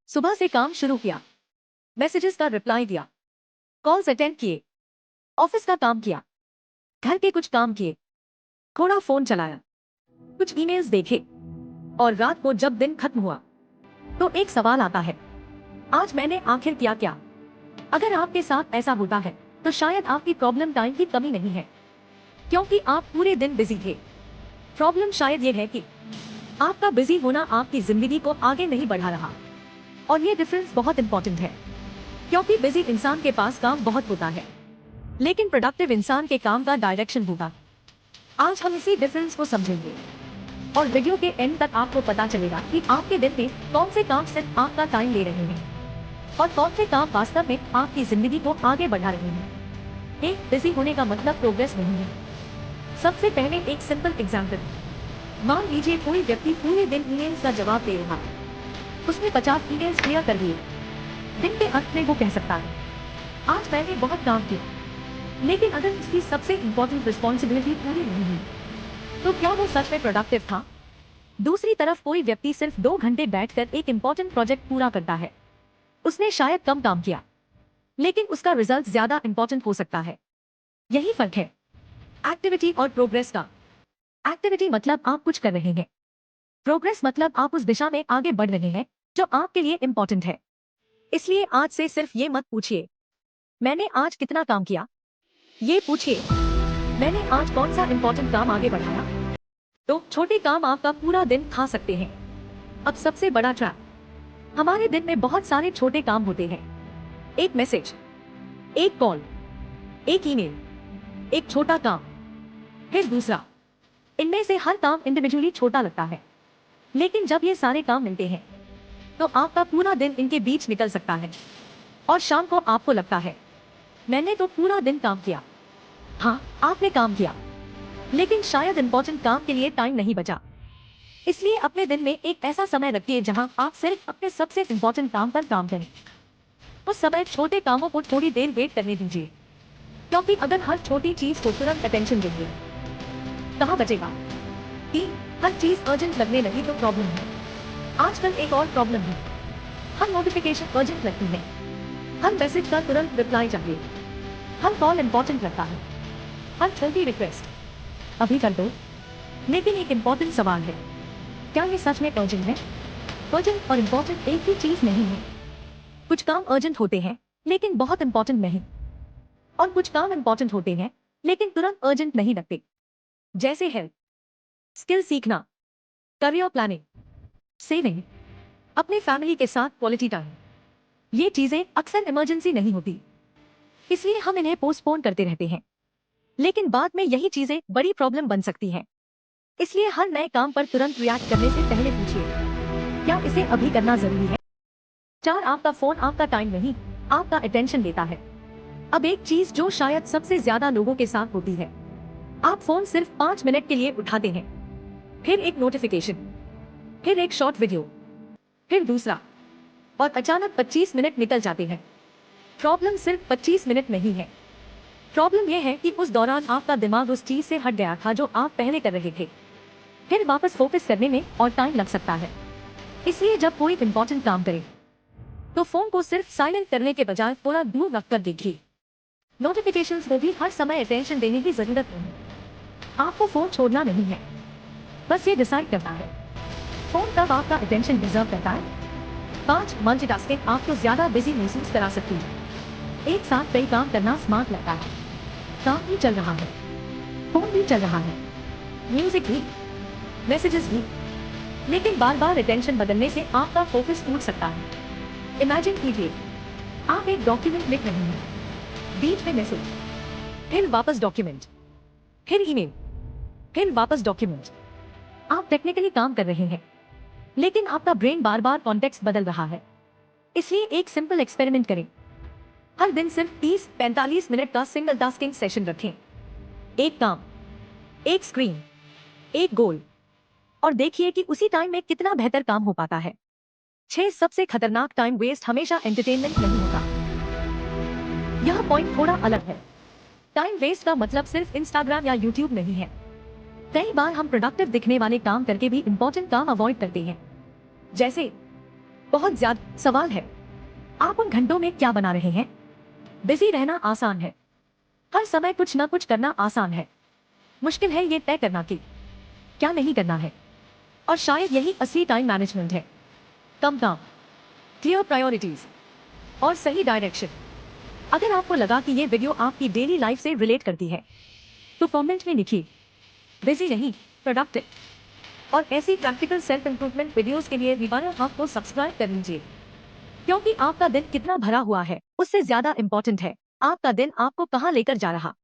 सुबह से काम शुरू किया, मैसेजेस का रिप्लाई दिया, कॉल्स अटेंड किए, ऑफिस का काम किया, घर के कुछ काम किए, थोड़ा फोन चलाया, कुछ ईमेल्स देखे और रात को जब दिन खत्म हुआ तो एक सवाल आता है, आज मैंने आखिर किया क्या? अगर आपके साथ ऐसा होता है तो शायद आपकी प्रॉब्लम टाइम की कमी नहीं है, क्योंकि आप पूरे दिन बिजी थे। प्रॉब्लम शायद ये है कि आपका बिजी होना आपकी जिंदगी को आगे नहीं बढ़ा रहा। और ये डिफरेंस बहुत इंपॉर्टेंट है, क्योंकि बिजी इंसान के पास काम बहुत होता है, लेकिन प्रोडक्टिव इंसान के काम का डायरेक्शन होगा। आज हम इसी डिफरेंस को समझेंगे और वीडियो के एंड तक आपको पता चलेगा कि आपके दिन में कौन से काम सिर्फ आपका टाइम ले रहे हैं और कौन से काम वास्तव में आपकी जिंदगी को आगे बढ़ा रहे हैं। एक बिजी होने का मतलब प्रोग्रेस नहीं है। सबसे पहले एक सिंपल एग्जाम्पल, मान लीजिए कोई व्यक्ति पूरे दिन ईमेल्स का जवाब दे रहा, उसने 50 ईमेल्स क्लियर कर दिए। दिन के अंत में वो कह सकता है, आज मैंने बहुत काम किया, लेकिन अगर उसकी सबसे इंपॉर्टेंट रिस्पॉन्सिबिलिटी पूरी नहीं हुई तो क्या वो सच में प्रोडक्टिव था? दूसरी तरफ कोई व्यक्ति सिर्फ 2 घंटे बैठकर एक इंपॉर्टेंट प्रोजेक्ट पूरा करता है, उसने शायद कम काम किया, लेकिन उसका रिजल्ट ज्यादा इंपॉर्टेंट हो सकता है। यही फर्क है एक्टिविटी और प्रोग्रेस का। एक्टिविटी मतलब आप कुछ कर रहे हैं, प्रोग्रेस मतलब आप उस दिशा में आगे बढ़ रहे हैं जो आपके लिए इंपॉर्टेंट है। इसलिए आज से सिर्फ ये मत पूछिए, मैंने आज कितना काम किया, ये पूछिए, मैंने आज कौन सा इंपॉर्टेंट काम आगे बढ़ाया। तो छोटे काम आपका पूरा दिन खा सकते हैं। अब सबसे बड़ा ट्रैप, हमारे दिन में बहुत सारे छोटे काम होते हैं। एक मैसेज, एक कॉल, एक ईमेल, एक छोटा काम, फिर दूसरा। इनमें से हर काम इंडिविजुअली छोटा लगता है, लेकिन जब ये सारे काम मिलते हैं तो आपका पूरा दिन इनके बीच निकल सकता है। और शाम को आपको लगता है, मैंने तो पूरा दिन काम किया। हाँ, आपने काम किया, लेकिन शायद इंपॉर्टेंट काम के लिए टाइम नहीं बचा। इसलिए अपने दिन में एक ऐसा समय रखिए जहां आप सिर्फ अपने सबसे इंपॉर्टेंट काम पर काम करें। उस समय छोटे कामों को थोड़ी देर वेट करने दीजिए, क्योंकि अगर हर छोटी चीज को तुरंत अटेंशन देंगे, कहाँ बचेगा? कि हर चीज अर्जेंट लगने लगी तो प्रॉब्लम है। आजकल एक और प्रॉब्लम है, हर नोटिफिकेशन अर्जेंट लगती है, हर मैसेज का तुरंत रिप्लाई चाहिए, हर कॉल इंपॉर्टेंट लगता है, हर छोटी रिक्वेस्ट अभी कर दो। लेकिन एक इंपॉर्टेंट सवाल है, क्या ये सच में अर्जेंट है? अर्जेंट और इंपॉर्टेंट एक ही चीज नहीं है। कुछ काम अर्जेंट होते हैं लेकिन बहुत इंपॉर्टेंट नहीं, और कुछ काम इंपॉर्टेंट होते हैं लेकिन तुरंत अर्जेंट नहीं लगते। जैसे हेल्थ, स्किल सीखना, करियर प्लानिंग, सेविंग, अपने फैमिली के साथ क्वालिटी टाइम। ये चीजें अक्सर इमरजेंसी नहीं होती, इसलिए हम इन्हें पोस्टपोन करते रहते हैं, लेकिन बाद में यही चीजें बड़ी प्रॉब्लम बन सकती हैं। इसलिए हर नए काम पर तुरंत रिएक्ट करने से पहले पूछिए, क्या इसे अभी करना जरूरी है? 4, आपका फोन आपका टाइम नहीं, आपका अटेंशन लेता है। अब एक चीज जो शायद सबसे ज्यादा लोगों के साथ होती है, आप फोन सिर्फ 5 मिनट के लिए उठाते हैं, फिर एक नोटिफिकेशन, फिर एक शॉर्ट वीडियो, फिर दूसरा, और अचानक 25 मिनट निकल जाते हैं। प्रॉब्लम सिर्फ 25 मिनट नहीं है, प्रॉब्लम यह है कि उस दौरान आपका दिमाग उस चीज से हट गया था जो आप पहले कर रहे थे। फिर वापस फोकस करने में और टाइम लग सकता है। इसलिए जब कोई इंपॉर्टेंट काम करे तो फोन को सिर्फ साइलेंट करने के बजाय थोड़ा दूर रखकर देखिए। नोटिफिकेशंस को भी हर समय अटेंशन देने की जरूरत नहीं, आपको फोन छोड़ना नहीं है, बस ये डिसाइड करना है, फोन कब आपका अटेंशन डिजर्व करता है। 5, मल्टीटास्किंग आपको ज्यादा बिजी महसूस करा सकती है। एक साथ कई काम करना स्मार्ट लगता है, काम भी चल रहा है, फोन भी चल रहा है, म्यूजिक भी, मैसेजेस भी, लेकिन बार बार अटेंशन बदलने से आपका फोकस टूट सकता है। इमेजिन कीजिए, आप एक डॉक्यूमेंट लिख रहे हैं, बीच में मैसेज, फिर वापस डॉक्यूमेंट, फिर ईमेल, फिर वापस डॉक्यूमेंट। आप टेक्निकली काम कर रहे हैं, लेकिन आपका ब्रेन बार बार कॉन्टेक्स्ट बदल रहा है। इसलिए एक सिंपल एक्सपेरिमेंट करें, हर दिन सिर्फ 30-45 मिनट का सिंगल टास्किंग सेशन रखें। एक काम, एक स्क्रीन, एक गोल, और देखिए कि उसी टाइम में कितना बेहतर काम हो पाता है। 6, सबसे खतरनाक टाइम वेस्ट हमेशा एंटरटेनमेंट नहीं होता। यह पॉइंट थोड़ा अलग है। टाइम वेस्ट का मतलब सिर्फ इंस्टाग्राम या यूट्यूब नहीं है। कई बार हम प्रोडक्टिव दिखने वाले काम करके भी इंपॉर्टेंट काम अवॉइड करते हैं। जैसे बहुत ज्यादा सवाल है, आप उन घंटों में क्या बना रहे हैं? बिजी रहना आसान है, हर समय कुछ ना कुछ करना आसान है। मुश्किल है ये तय करना कि क्या नहीं करना है। और शायद यही असली टाइम मैनेजमेंट है। कम काम, क्लियर प्रायोरिटीज और सही डायरेक्शन। अगर आपको लगा कि ये वीडियो आपकी डेली लाइफ से रिलेट करती है तो कमेंट में लिखिए बिजी नहीं, प्रोडक्टिव। और ऐसी प्रैक्टिकल सेल्फ इंप्रूवमेंट वीडियोस के लिए हमारे हब को सब्सक्राइब कर लीजिए, क्योंकि आपका दिन कितना भरा हुआ है उससे ज्यादा इंपॉर्टेंट है आपका दिन आपको कहां लेकर जा रहा।